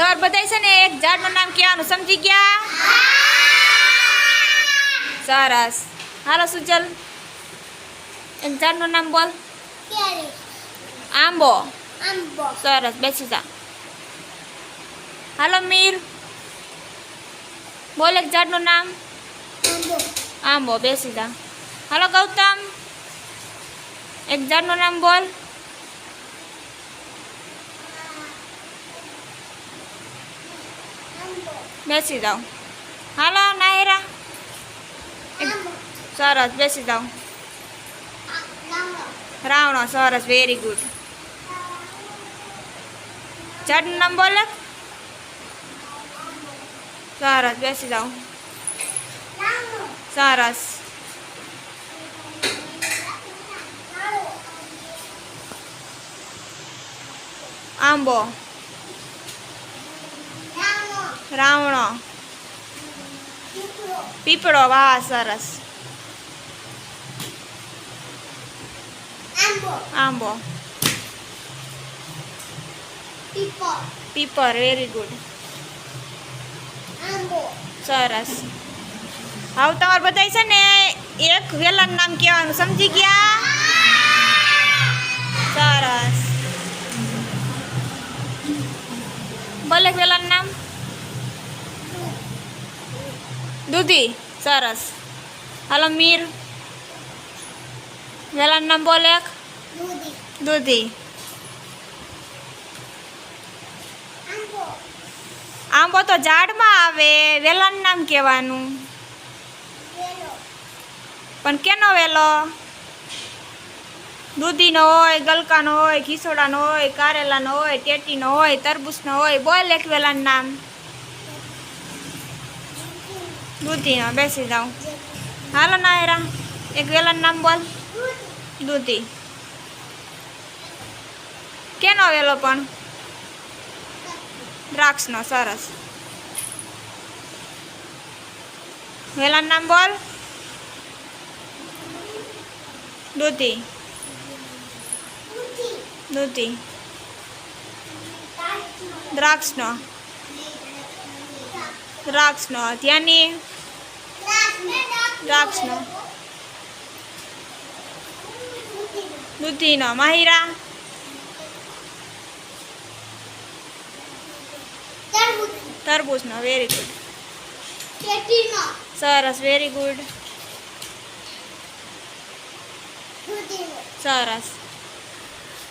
તમારે બધાય છે ને એક ઝાડનું નામ કહેવાનું સમજી ગયા? સરસ. હાલો સુજલ, એક ઝાડનું નામ બોલ. આંબો. સરસ, બેસી જા. હાલો મીર, બોલ એક ઝાડનું નામ. આંબો, બેસી જા. હાલો ગૌતમ, એક ઝાડનું નામ બોલ. બેસી જાઓ. હાલો નાયરા, સરસ, બેસી જાઓ. રાવણો, સરસ, વેરી ગુડ. ઝાડનું નામ બોલે. સરસ, બેસી જાઓ. સરસ. આંબો. રાવણો. પીપળો, વાહ સરસ. આંબો. પીપર, વેરી ગુડ. સરસ. હવે તમારે બધાય છે ને એક વેલાનું નામ કહેવાનું સમજી ગયા? સરસ. બોલે એક વેલાનું નામ. દૂધી, સરસ. હાલો મીર, વેલાનું નામ બોલે એક. દૂધી. આંબો તો ઝાડમાં આવે, વેલાનું નામ કહેવાનું. પણ કેનો વેલો? દૂધીનો હોય, ગલકાનો હોય, ખીસોડાનો હોય, કારેલાનો હોય, ટેટીનો હોય, તરબૂચનો હોય. બોલ એક વેલાનું નામ. દૂધીનો, બેસી જાઓ. હાલો નાયરા, એક વેલાનું નામ બોલ. દૂધી. કેનો વેલો પણ? દ્રાક્ષનો, સરસ. વેલાનું નામ બોલ. દૂધી. દૂધી. દ્રાક્ષનો. દ્રાક્ષનો, ત્યાંની. દ્રાક્ષનો. દૂધીનો, માહિરા. તરબૂચનો, વેરી ગુડ. સરસ, વેરી ગુડ. સરસ.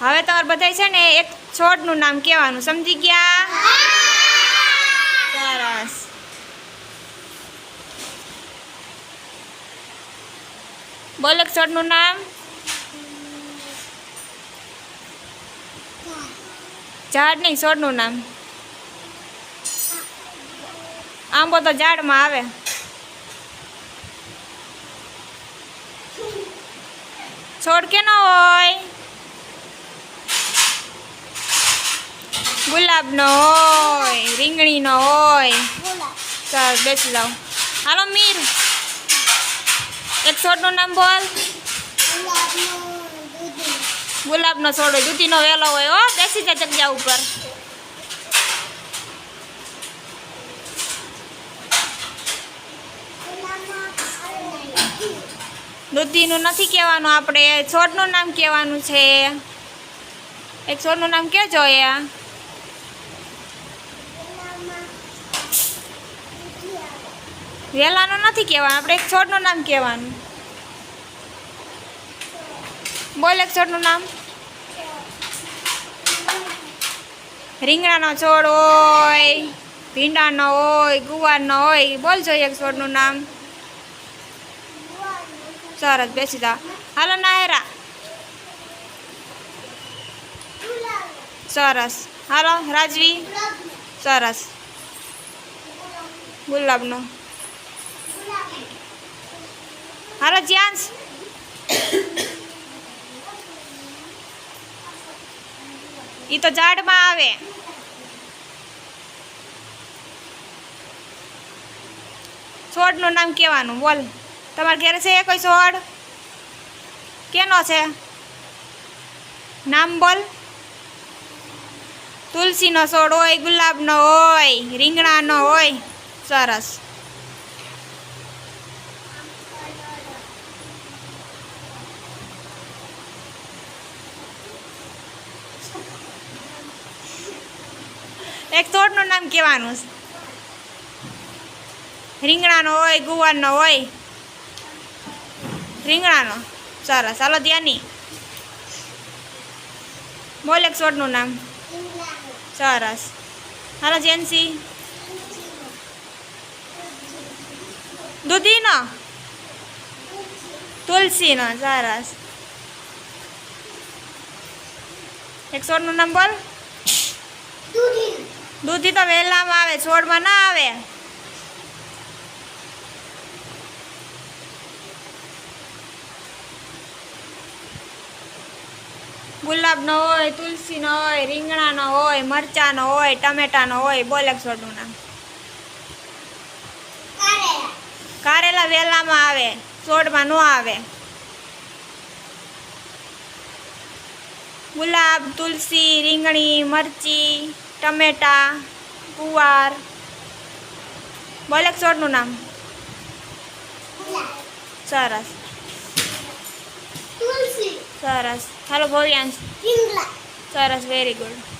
હવે તમારે બધાય છે ને એક છોડનું નામ કહેવાનું સમજી ગયા? સરસ. બોલ એક છોડનું નામ. ઝાડ નહીં, છોડનું નામ. આંબો તો ઝાડમાં આવે. છોડ કેનો હોય? ગુલાબનો હોય, રીંગણીનો હોય. ચાલ બેસી જાઓ. હાલો મીર, એક છોડનું નામ બોલ. ગુલાબનો છોડ હોય, દૂધીનો વેલો હોય. હો, બેસી જાય જગ્યા ઉપર. દૂધીનું નથી કહેવાનું, આપણે છોડનું નામ કહેવાનું છે. એક છોડનું નામ કહેજો. વેલાનું નથી કહેવાનું, આપણે એક છોડનું નામ કહેવાનું. બોલ એક છોડનું નામ. રીંગણાનો છોડ હોય, ભીંડાનો હોય, ગુવારનો હોય. બોલ જોઈએ એક છોડનું નામ. સરસ, બેસી જા. હાલો નાયરા, સરસ. હાલો રાજવી, સરસ. ગુલાબનો. હાલો જ્યાંશ, એ તો ઝાડમાં આવે. છોડનું નામ કહેવાનું. બોલ, તમારા ઘરે છે કોઈ છોડ? કેનો છે? નામ બોલ. તુલસીનો છોડ હોય, ગુલાબનો હોય, રીંગણાનો હોય. સરસ. એક છોડનું નામ કહેવાનું છે. રીંગણાનો હોય, ગુવારનો હોય. રીંગણાનો. સરસ. હાલો ધ્યાની. બોલ એક છોડનું નામ. સરસ. હાલો જેન્સી. દૂધીનો. તુલસીનો. સરસ. એક છોડનું નામ બોલ. દૂધી તો વેલામાં આવે, છોડમાં ના આવે. ગુલાબનો હોય, તુલસીનો હોય, રીંગણાનો હોય, મરચાનો હોય, ટમેટાનો હોય. બોલ એક છોડનું નામ. કારેલા વેલામાં આવે, છોડમાં ન આવે. ગુલાબ, તુલસી, રીંગણી, મરચી, ટમેટા, ગુવાર. બોલ એક છોડનું નામ. સરસ. સરસ. હાલો ભવ્યાંશ. સરસ. Very good.